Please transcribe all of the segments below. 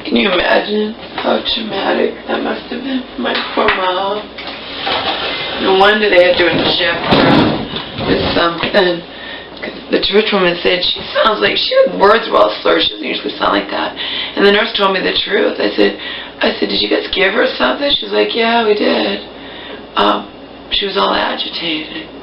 Can you imagine how traumatic that must have been for my poor mom? No wonder they had to inject her with something. The church woman said she sounds like her words were all slurred. She doesn't usually sound like that. And the nurse told me the truth. I said, did you guys give her something? She was like, yeah, we did. She was all agitated.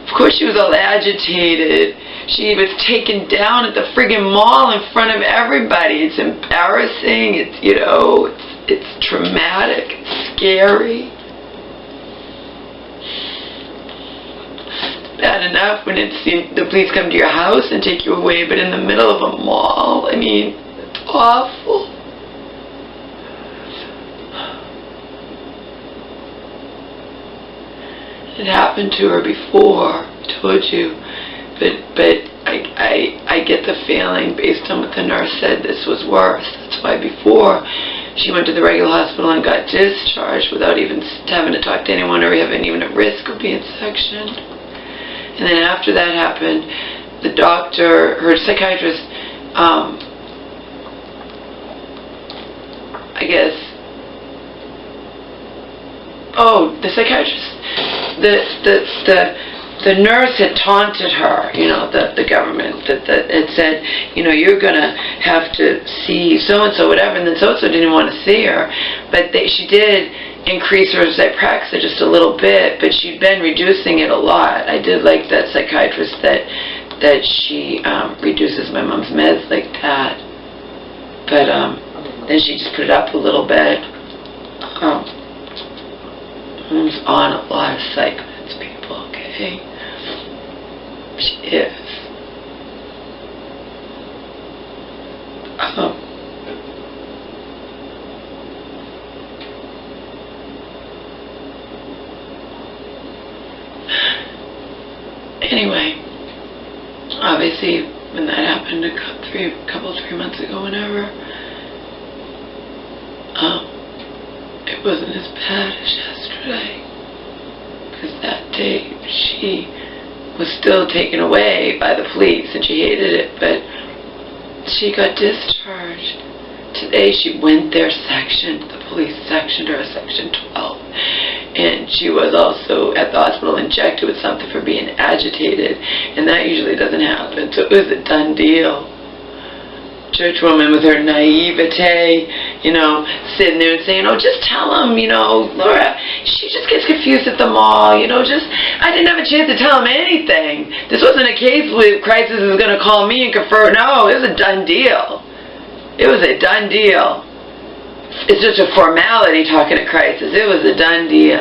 Of course she was all agitated. She was taken down at the friggin' mall in front of everybody. It's embarrassing. It's, you know, it's traumatic. It's scary. It's bad enough when the police come to your house and take you away, but in the middle of a mall, I mean, it's awful. It happened to her before, I told you, but I get the feeling, based on what the nurse said, this was worse. That's why before she went to the regular hospital and got discharged without even having to talk to anyone or having even a risk of being sectioned. And then after that happened, the doctor, her psychiatrist, I guess, the psychiatrist, the nurse had taunted her, you know, the government, that had said, you know, you're going to have to see so-and-so, whatever, and then so-and-so didn't want to see her. But she did increase her Zyprexa just a little bit, but she'd been reducing it a lot. I did like that psychiatrist that she reduces my mom's meds like that. But then she just put it up a little bit. Mom's on a lot of psych meds, people, okay? She is. Anyway, obviously, when that happened three months ago, whenever, it wasn't as bad as yesterday, because that day she was still taken away by the police and she hated it, but she got discharged. Today she went there sectioned, the police sectioned her, section 12, and she was also at the hospital injected with something for being agitated, and that usually doesn't happen, so it was a done deal. Church woman with her naivete, you know, sitting there and saying, oh, just tell him, you know, Laura, she just gets confused at the mall, you know, I didn't have a chance to tell him anything. This wasn't a case where Crisis is going to call me and confer. No, it was a done deal. It was a done deal. It's just a formality talking to Crisis. It was a done deal.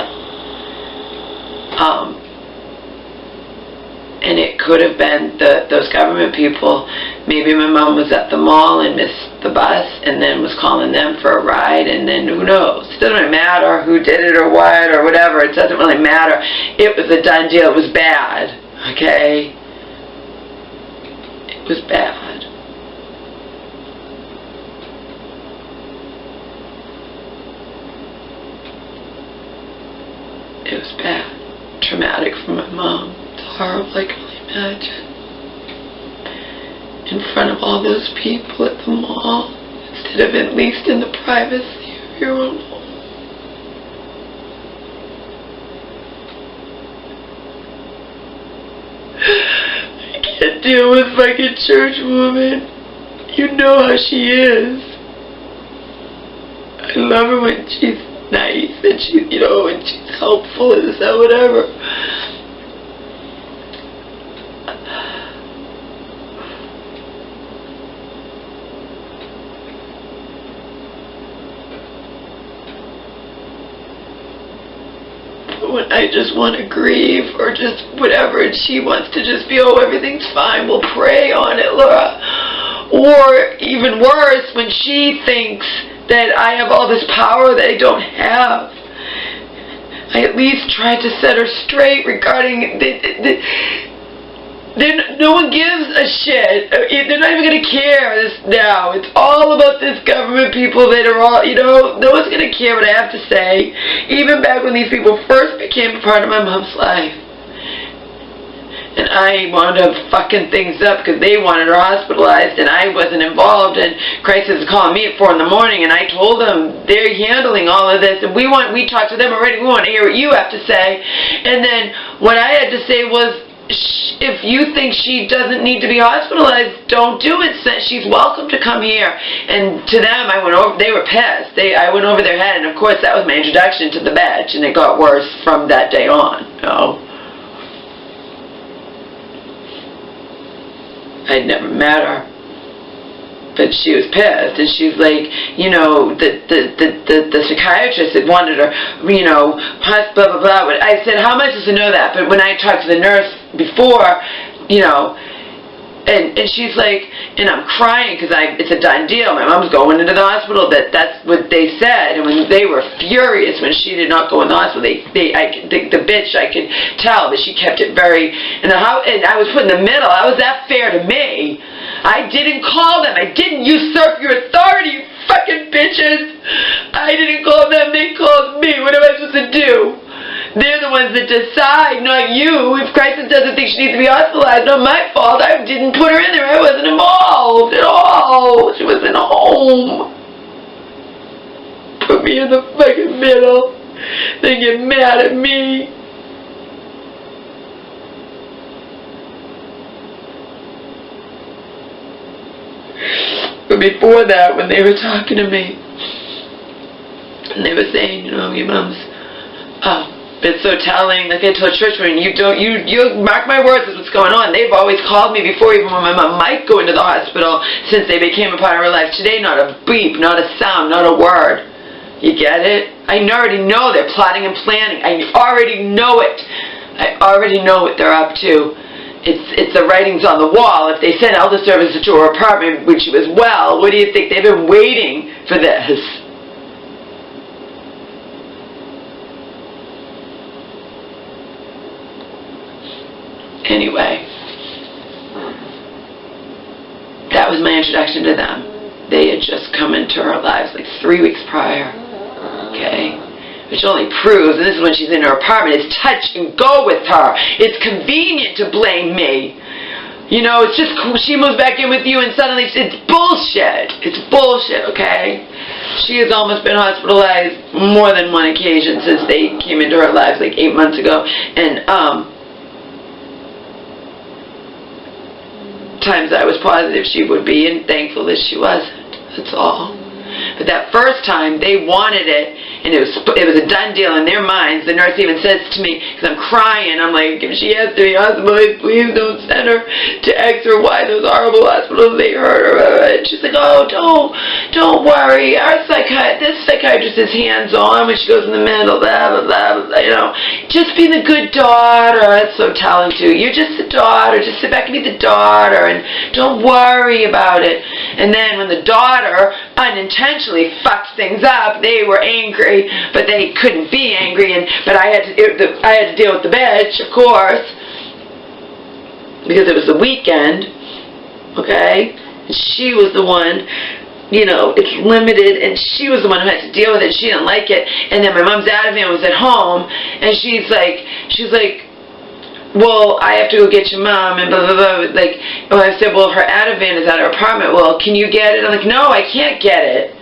And it could have been those government people. Maybe my mom was at the mall and missed the bus and then was calling them for a ride, and then who knows? It doesn't really matter who did it or what or whatever. It doesn't really matter. It was a done deal. It was bad. Okay? It was bad. It was bad. Traumatic for my mom. It's horrible, I can only imagine. In front of all those people at the mall, instead of at least in the privacy of your own home. I can't deal with fucking church woman. You know how she is. I love her when she's nice and she's, you know, and she's helpful and so whatever. When I just want to grieve or just whatever, and she wants to just be, oh, everything's fine, we'll pray on it, Laura. Or even worse, when she thinks that I have all this power that I don't have. I at least tried to set her straight regarding no one gives a shit. They're not even going to care this now. It's all about this government people that are all, you know, no one's going to care what I have to say. Even back when these people first became a part of my mom's life. And I wound up fucking things up because they wanted her hospitalized and I wasn't involved, and Christ is calling me at 4 in the morning, and I told them they're handling all of this and we talked to them already, we want to hear what you have to say. And then what I had to say was, if you think she doesn't need to be hospitalized, don't do it. She's welcome to come here. And to them, I went over, they were pissed. I went over their head, and of course that was my introduction to the bench, and it got worse from that day on. I'd never met her, but she was pissed, and she's like, you know, the psychiatrist had wanted her, you know, blah blah blah. But I said, how am I supposed to know that? But when I talked to the nurse before, you know, and she's like, and I'm crying because it's a done deal. My mom's going into the hospital. That's what they said, and when they were furious when she did not go in the hospital, the bitch, I could tell that she kept it very, and I was put in the middle. How was that fair to me? I didn't call them. I didn't usurp your authority, you fucking bitches. I didn't call them. They called me. What am I supposed to do? They're the ones that decide, not you. If Crisis doesn't think she needs to be hospitalized, not my fault. I didn't put her in there. I wasn't involved at all. She was in a home. Put me in the fucking middle. They get mad at me. But before that, when they were talking to me, and they were saying, you know, your mom's, it's so telling, like I told Churchman, you mark my words, is what's going on. They've always called me before, even when my mom might go into the hospital, since they became a part of her life. Today, not a beep, not a sound, not a word. You get it? I already know they're plotting and planning. I already know it. I already know what they're up to. It's the writings on the wall. If they sent elder services to her apartment when she was well, what do you think? They've been waiting for this. Anyway, that was my introduction to them. They had just come into our lives like 3 weeks prior, okay? Which only proves, and this is when she's in her apartment, is touch and go with her. It's convenient to blame me. You know, it's just, she moves back in with you and suddenly it's bullshit. It's bullshit, okay? She has almost been hospitalized more than one occasion since they came into her lives like 8 months ago. And, times I was positive she would be, and thankful that she wasn't. That's all. But that first time, they wanted it, and it was a done deal in their minds. The nurse even says to me, because I'm crying, I'm like, if she has to be hospitalized, please don't send her to X or Y, those horrible hospitals, they hurt her. And she's like, oh, don't worry. This psychiatrist is hands-on when she goes in the middle, blah, blah, blah, blah, you know. Just be the good daughter. That's so telling, too. You're just the daughter. Just sit back and be the daughter, and don't worry about it. And then when the daughter unintentionally fucked things up, they were angry. But they couldn't be angry, but I had to deal with the bitch, of course, because it was the weekend, okay? And she was the one, you know, it's limited, and she was the one who had to deal with it. She didn't like it, and then my mom's Ativan was at home, and she's like, well, I have to go get your mom, and blah, blah, blah. Like, oh, I said, well, her Ativan is at her apartment. Well, can you get it? I'm like, no, I can't get it.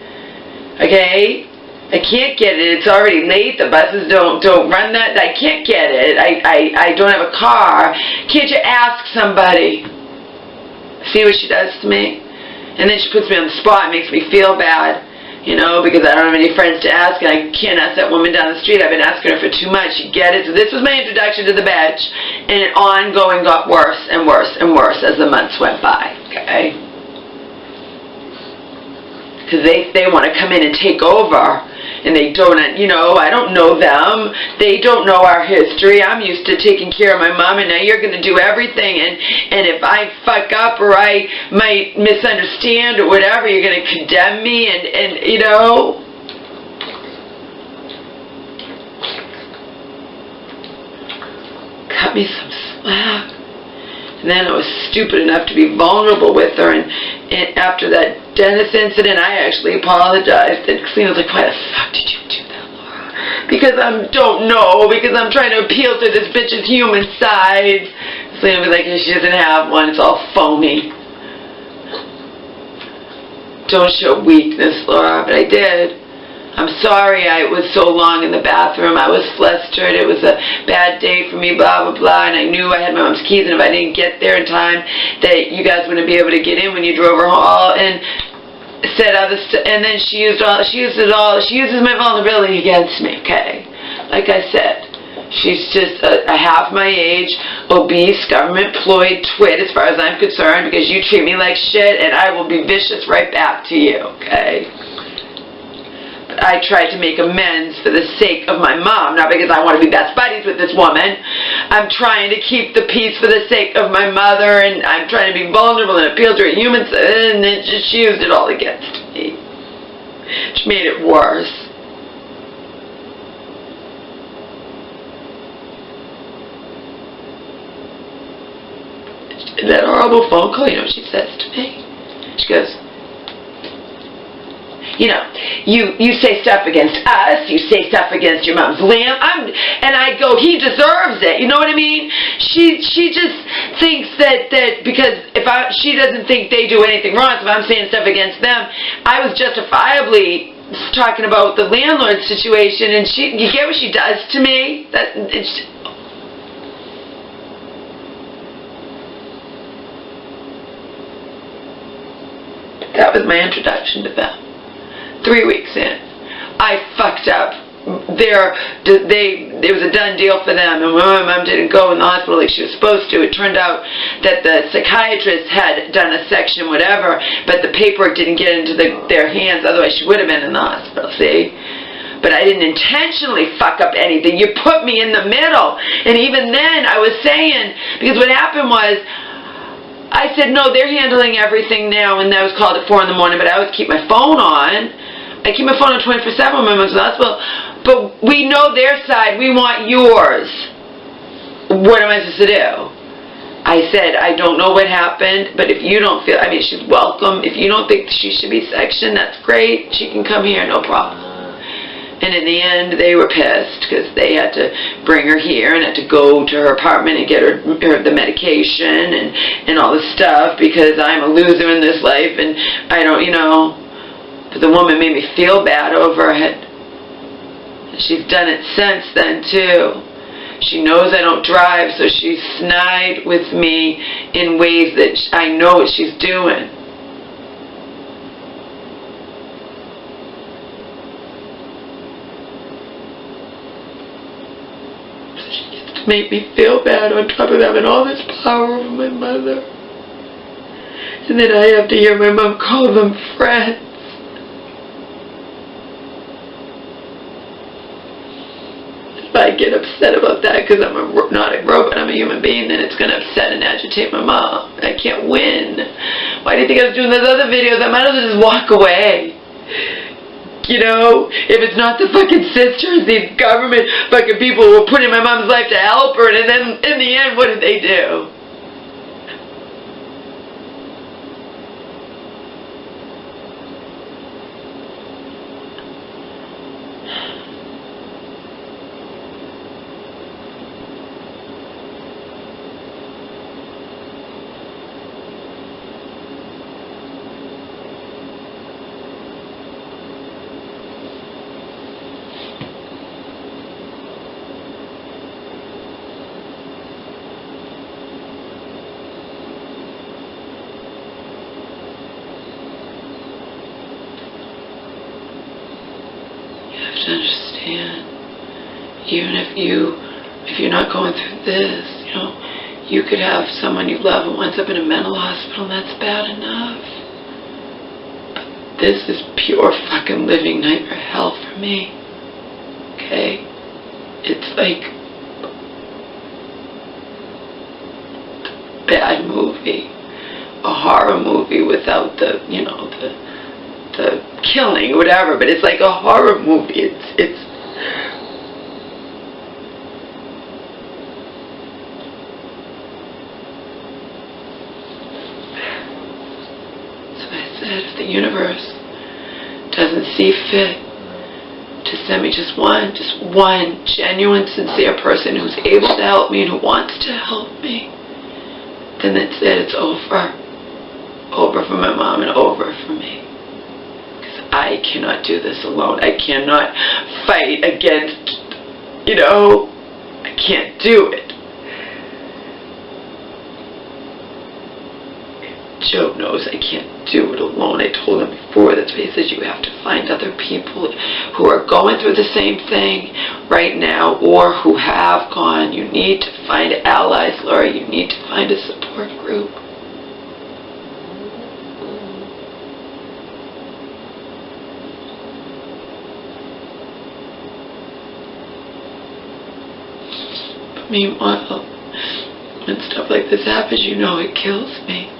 Okay? I can't get it. It's already late. The buses don't run that. I can't get it. I don't have a car. Can't you ask somebody? See what she does to me? And then she puts me on the spot and makes me feel bad, you know, because I don't have any friends to ask, and I can't ask that woman down the street. I've been asking her for too much. You get it? So this was my introduction to the bench, and it ongoing got worse and worse and worse as the months went by, okay? Because they want to come in and take over. And they don't, you know, I don't know them. They don't know our history. I'm used to taking care of my mom, and now you're going to do everything. And if I fuck up or I might misunderstand or whatever, you're going to condemn me and you know. Cut me some slack. And then I was stupid enough to be vulnerable with her, and after that dentist incident, I actually apologized. And Christina was like, why the fuck did you do that, Laura? Because I don't know, because I'm trying to appeal to this bitch's human side. Selena will be like, she doesn't have one, it's all phony. Don't show weakness, Laura, but I did. I'm sorry I was so long in the bathroom. I was flustered. It was a bad day for me, blah, blah, blah. And I knew I had my mom's keys, and if I didn't get there in time, that you guys wouldn't be able to get in when you drove her home. And said other stuff. And then she uses my vulnerability against me, okay? Like I said, she's just a half my age, obese, government-employed twit as far as I'm concerned, because you treat me like shit, and I will be vicious right back to you, okay? I tried to make amends for the sake of my mom, not because I want to be best buddies with this woman. I'm trying to keep the peace for the sake of my mother, and I'm trying to be vulnerable and appeal to her human side, and then she used it all against me. She made it worse. That horrible phone call, you know what she says to me? She goes, you know, you say stuff against us, you say stuff against your mom's lamb, and I go, he deserves it, you know what I mean? She just thinks that because she doesn't think they do anything wrong, so if I'm saying stuff against them, I was justifiably talking about the landlord situation, and you get what she does to me? That was my introduction to them. 3 weeks in, I fucked up. It was a done deal for them, and when my mom didn't go in the hospital like she was supposed to, it turned out that the psychiatrist had done a section, whatever, but the paperwork didn't get into their hands, otherwise she would have been in the hospital, see? But I didn't intentionally fuck up anything. You put me in the middle, and even then I was saying, because what happened was, I said, no, they're handling everything now, and I was called at 4 in the morning, but I always keep my phone on. I keep my phone on 24/7 when my mom's in the hospital. But we know their side. We want yours. What am I supposed to do? I said, I don't know what happened, but if you don't feel, I mean, she's welcome. If you don't think she should be sectioned, that's great. She can come here, no problem. And in the end, they were pissed because they had to bring her here and had to go to her apartment and get her the medication and all the stuff because I'm a loser in this life and I don't, you know. But the woman made me feel bad over it. She's done it since then, too. She knows I don't drive, so she's snide with me in ways that I know what she's doing. She gets to make me feel bad on top of having all this power over my mother. And then I have to hear my mom call them friends. If I get upset about that because I'm not a robot, I'm a human being, then it's going to upset and agitate my mom. I can't win. Why do you think I was doing those other videos? I might as well just walk away. You know, if it's not the fucking sisters, these government fucking people who were putting in my mom's life to help her, and then in the end, what did they do? To understand, even if you're not going through this, you know, you could have someone you love who winds up in a mental hospital, and that's bad enough. But this is pure fucking living nightmare hell for me. Okay? It's like a bad movie, a horror movie without the, you know, the killing or whatever, but it's like a horror movie. It's so I said, if the universe doesn't see fit to send me just one genuine, sincere person who's able to help me and who wants to help me, then that's it. It's over. Over for my mom and over for me. Because I cannot do this alone. I cannot fight against, I can't do it. Joe knows I can't do it alone. I told him before. That's why he says you have to find other people who are going through the same thing right now or who have gone. You need to find allies, Laura. You need to find a support group. But meanwhile, when stuff like this happens, it kills me.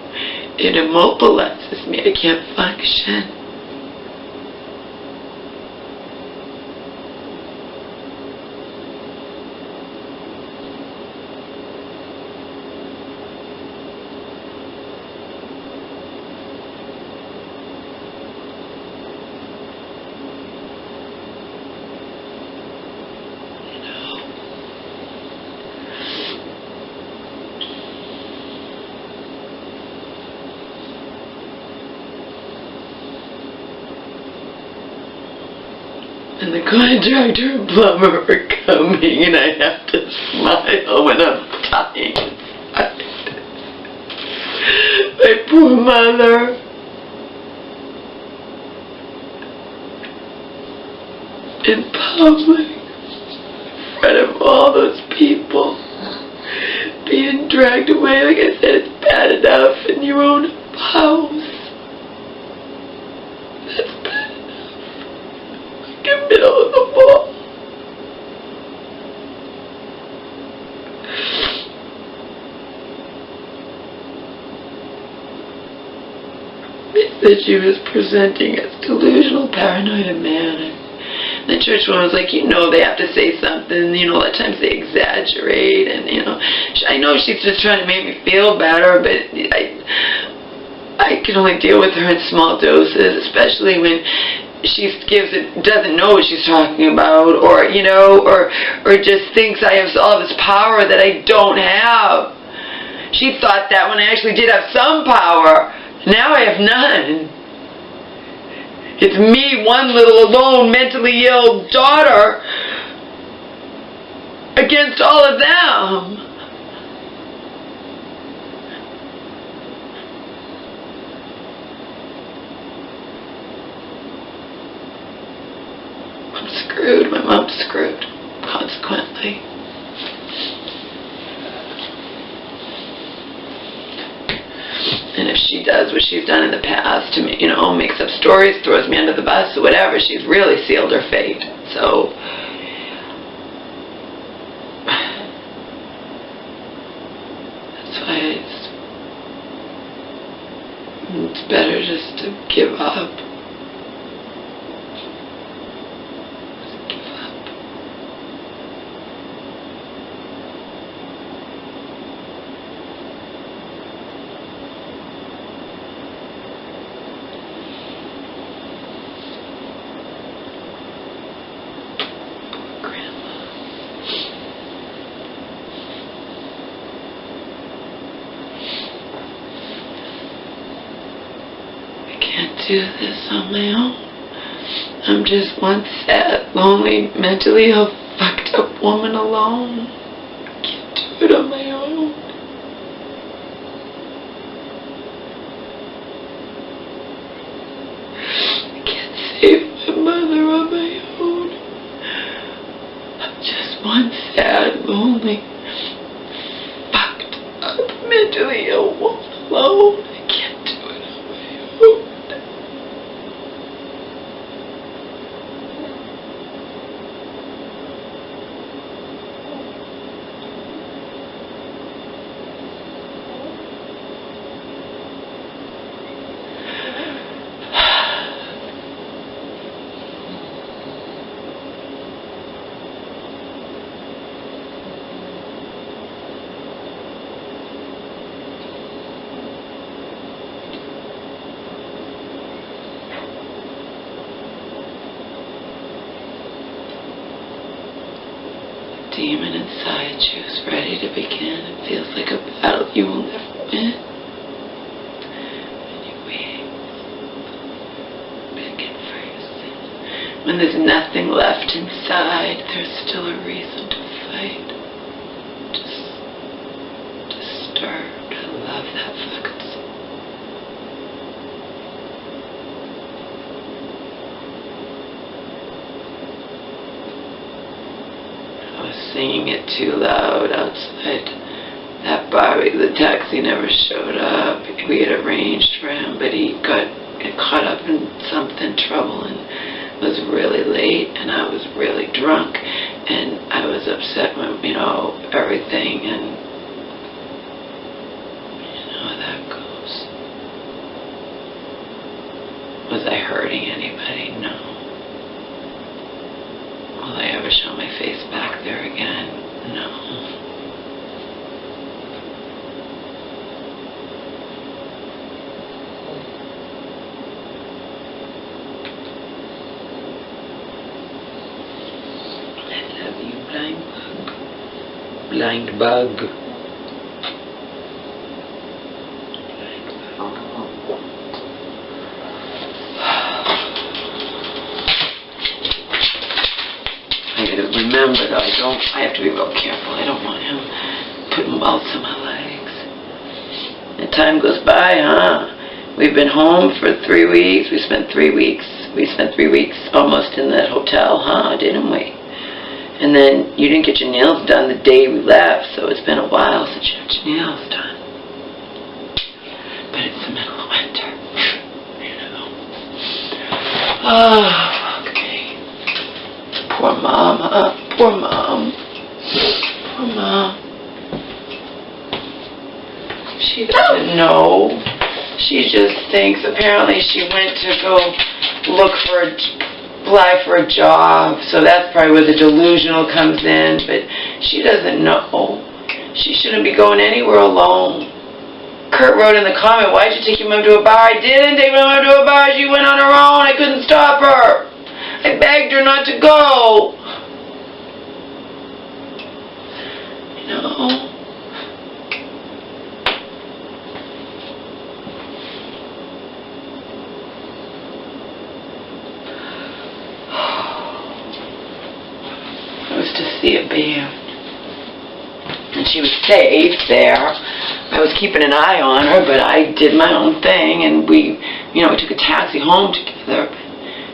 It immobilizes me. I can't function. And the contractor and plumber are coming, and I have to smile when I'm dying inside. My poor mother. In public, in front of all those people, being dragged away. Like I said, it's bad enough in your own house. That's bad enough. Like in the middle of the wall. It said she was presenting as delusional, paranoid, and manic. The church woman was like, they have to say something, a lot of times they exaggerate, and, I know she's just trying to make me feel better, but I can only deal with her in small doses, especially when she doesn't know what she's talking about, or just thinks I have all this power that I don't have. She thought that when I actually did have some power. Now I have none. It's me, one little alone, mentally ill daughter, against all of them. I'm screwed. My mom's screwed, consequently. And if she does what she's done in the past to me, makes up stories, throws me under the bus or whatever, she's really sealed her fate. So, that's why it's better just to give up. Do this on my own. I'm just one sad, lonely, mentally ill, fucked up woman alone. I can't do it on my own. I can't save my mother on my own. I'm just one sad, lonely, fucked up, mentally ill woman alone. I can't do it on my own. Demon inside you is ready to begin. It feels like a battle you will never Anyway, begging for your sin. When there's nothing left inside, there's still a reason to fight. Just disturbed. I love that fucking song. I was singing it too loud outside that bar. The taxi never showed up. We had arranged for him, but he got caught up in something, trouble, and was really late, and I was really drunk, and I was upset with, everything, and you know how that goes. Was I hurting anybody? No. Will I ever show my face back there again? No. Blind bug. I gotta remember though, I have to be real careful. I don't want him putting welts on my legs. And time goes by, huh? We've been home for 3 weeks. We spent 3 weeks almost in that hotel, huh? Didn't we? And then you didn't get your nails done the day we left, so it's been a while since you had your nails done. But it's the middle of winter, Oh, okay. Poor Mom, huh? Poor Mom. Poor Mom. She doesn't know. She just thinks, apparently she went to go apply for a job, so that's probably where the delusional comes in, but she doesn't know. She shouldn't be going anywhere alone. Kurt wrote in the comment, why'd you take your mom to a bar? I didn't take my mom to a bar. She went on her own. I couldn't stop her. I begged her not to go. To see a band, and she was safe there. I was keeping an eye on her, but I did my own thing, and we took a taxi home together.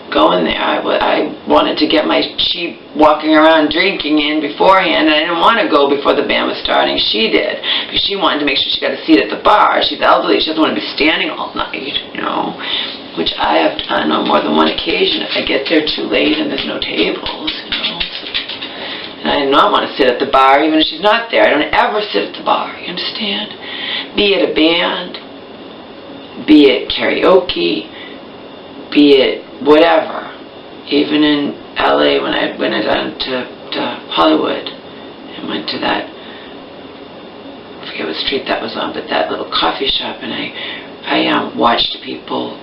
Going there, I wanted to get my cheap walking around drinking in beforehand, and I didn't want to go before the band was starting. She did, because she wanted to make sure she got a seat at the bar. She's elderly, she doesn't want to be standing all night, which I have done on more than one occasion if I get there too late and there's no tables, And I do not want to sit at the bar, even if she's not there. I don't ever sit at the bar, you understand? Be it a band, be it karaoke, be it whatever. Even in LA, when I went down to Hollywood and went to that, I forget what street that was on, but that little coffee shop, and I watched people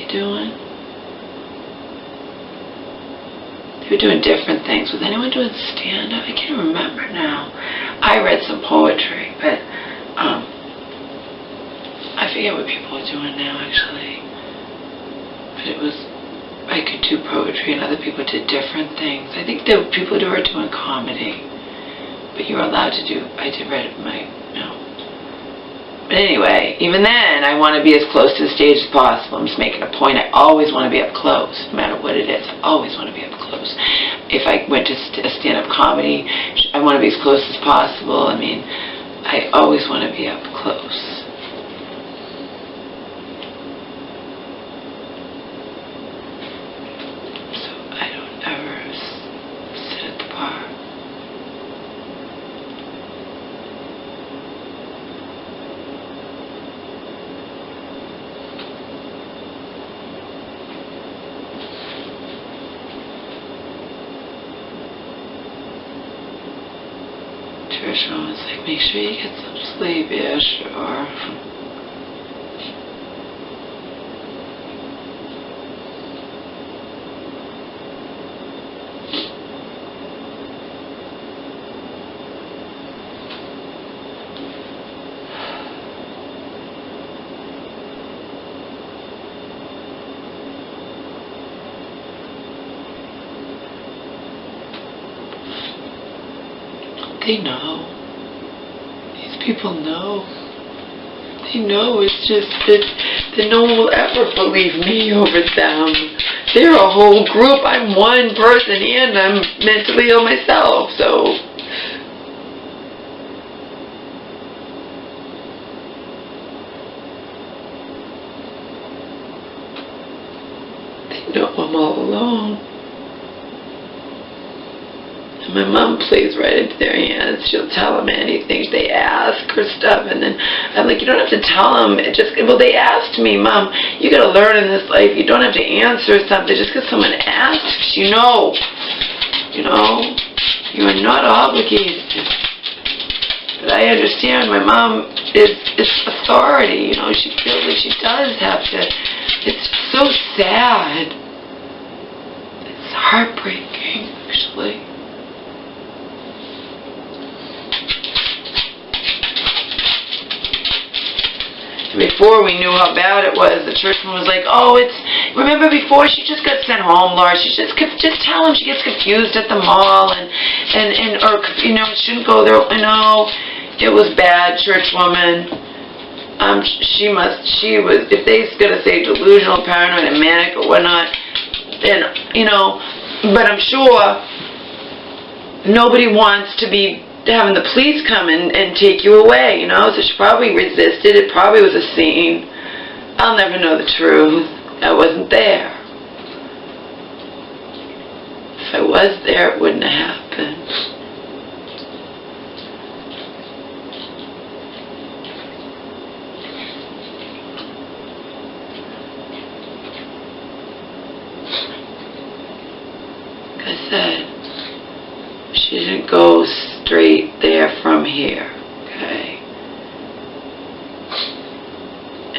doing? They were doing different things. Was anyone doing stand-up? I can't remember now. I read some poetry, but I forget what people were doing now, actually. But it was, I could do poetry, and other people did different things. I think there were people who were doing comedy, but you were allowed to do, I did read my, But anyway, even then, I want to be as close to the stage as possible. I'm just making a point. I always want to be up close, no matter what it is. I always want to be up close. If I went to a stand-up comedy, I want to be as close as possible. I mean, I always want to be up close. So I don't ever sit at the bar. Trisha was like, make sure you get some sleep. Yeah, sure. They know. These people know. They know. It's just that no one will ever believe me over them. They're a whole group. I'm one person and I'm mentally ill myself, so... They know I'm all alone. And my mom plays right into their hands. She'll tell them anything. They ask her stuff, and then I'm like, you don't have to tell them. Well, they asked me, Mom, you got to learn in this life. You don't have to answer something just because someone asks. You know, you are not obligated. But I understand my mom is authority. She feels like she does have to. It's so sad. It's heartbreaking, actually. Before we knew how bad it was, the churchman was like, "Oh, remember before she just got sent home, Laura. She just tell him she gets confused at the mall or shouldn't go there. It was bad, churchwoman. She was, if they're gonna say delusional, paranoid, and manic or whatnot, then but I'm sure nobody wants to be having the police come and take you away, so she probably resisted. It probably was a scene. I'll never know the truth. I wasn't there. If I was there, it wouldn't have happened. Like I said, she didn't go straight there from here, okay?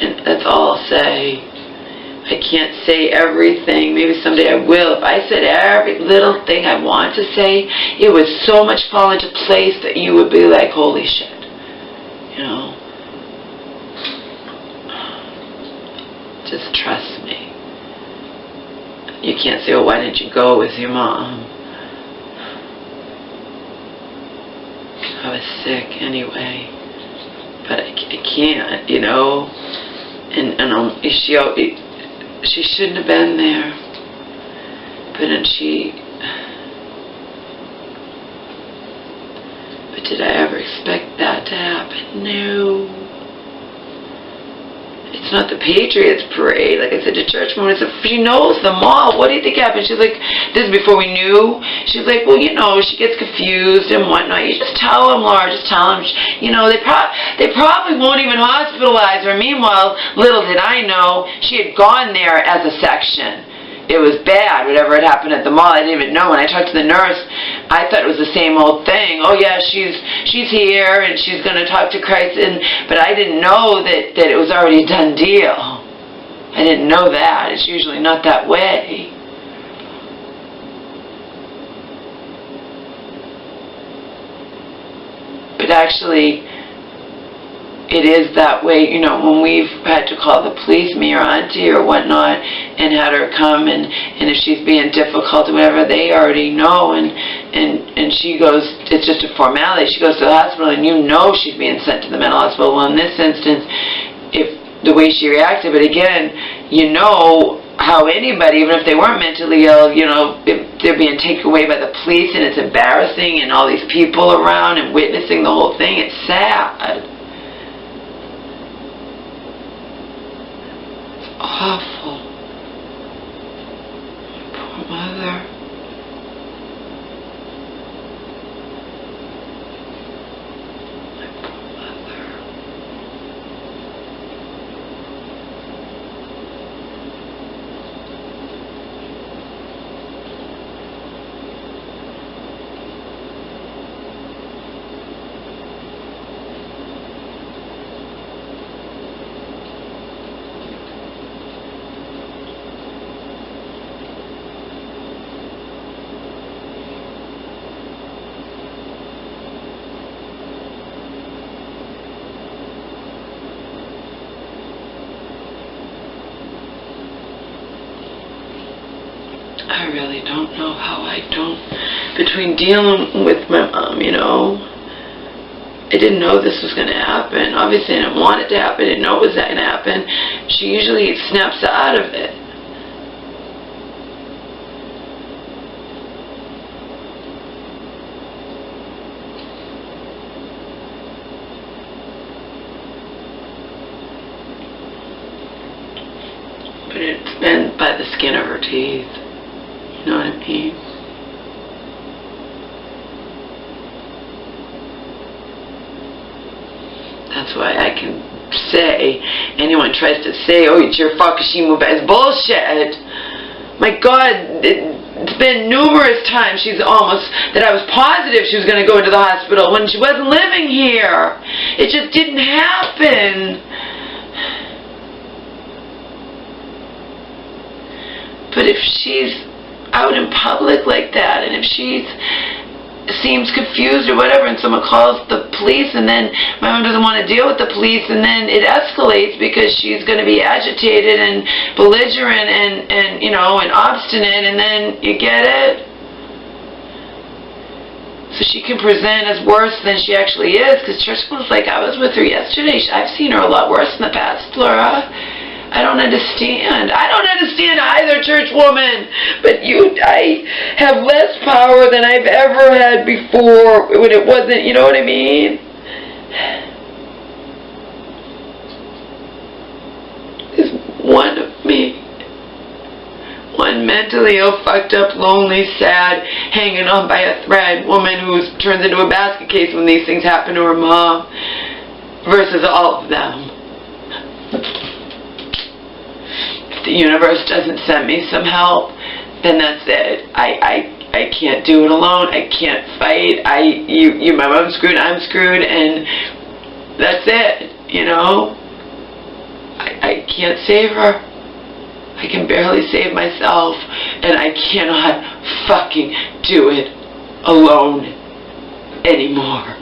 And that's all I'll say. I can't say everything. Maybe someday I will. If I said every little thing I want to say, it would so much fall into place that you would be like, holy shit. Just trust me. You can't say, well, why didn't you go with your mom? I was sick anyway, but I can't, and she shouldn't have been there, but did I ever expect that to happen? No. It's not the Patriots parade. Like I said to church woman, she knows the mall. What do you think happened? She's like, this is before we knew. She's like, well, she gets confused and whatnot. You just tell them, Laura, just tell them. They probably won't even hospitalize her. Meanwhile, little did I know, she had gone there as a section. It was bad, whatever had happened at the mall. I didn't even know. When I talked to the nurse, I thought it was the same old thing. Oh yeah, she's here and she's going to talk to Christ. But I didn't know that it was already a done deal. I didn't know that. It's usually not that way. But actually, it is that way, when we've had to call the police, me or auntie or whatnot, and had her come, and if she's being difficult or whatever, they already know, and she goes, it's just a formality, she goes to the hospital, and she's being sent to the mental hospital. Well, in this instance, if the way she reacted, but again, how anybody, even if they weren't mentally ill, if they're being taken away by the police, and it's embarrassing, and all these people around, and witnessing the whole thing, it's sad. Awful. Poor mother. My poor mother. I really don't know how I don't, between dealing with my mom, I didn't know this was going to happen. Obviously, I didn't want it to happen. I didn't know it was going to happen. She usually snaps out of it. But it's been by the skin of her teeth. You know what I mean? That's why I can say, anyone tries to say, oh, it's your fault because she moved back, it's bullshit. My God, it's been numerous times that I was positive she was going to go into the hospital when she wasn't living here. It just didn't happen. But if she's out in public like that, and if she seems confused or whatever, and someone calls the police, and then my mom doesn't want to deal with the police, and then it escalates because she's going to be agitated and belligerent and you know, and obstinate, and then you get it. So she can present as worse than she actually is, because Church was like, I was with her yesterday. I've seen her a lot worse in the past, Laura. I don't understand. I don't understand either, church woman. But I have less power than I've ever had before when it wasn't, you know what I mean? There's one of me. One mentally ill, fucked up, lonely, sad, hanging on by a thread woman who turns into a basket case when these things happen to her mom, versus all of them. The universe doesn't send me some help, then that's it. I can't do it alone. I can't fight. My mom's screwed, I'm screwed, and that's it, you know? I can't save her. I can barely save myself, and I cannot fucking do it alone anymore.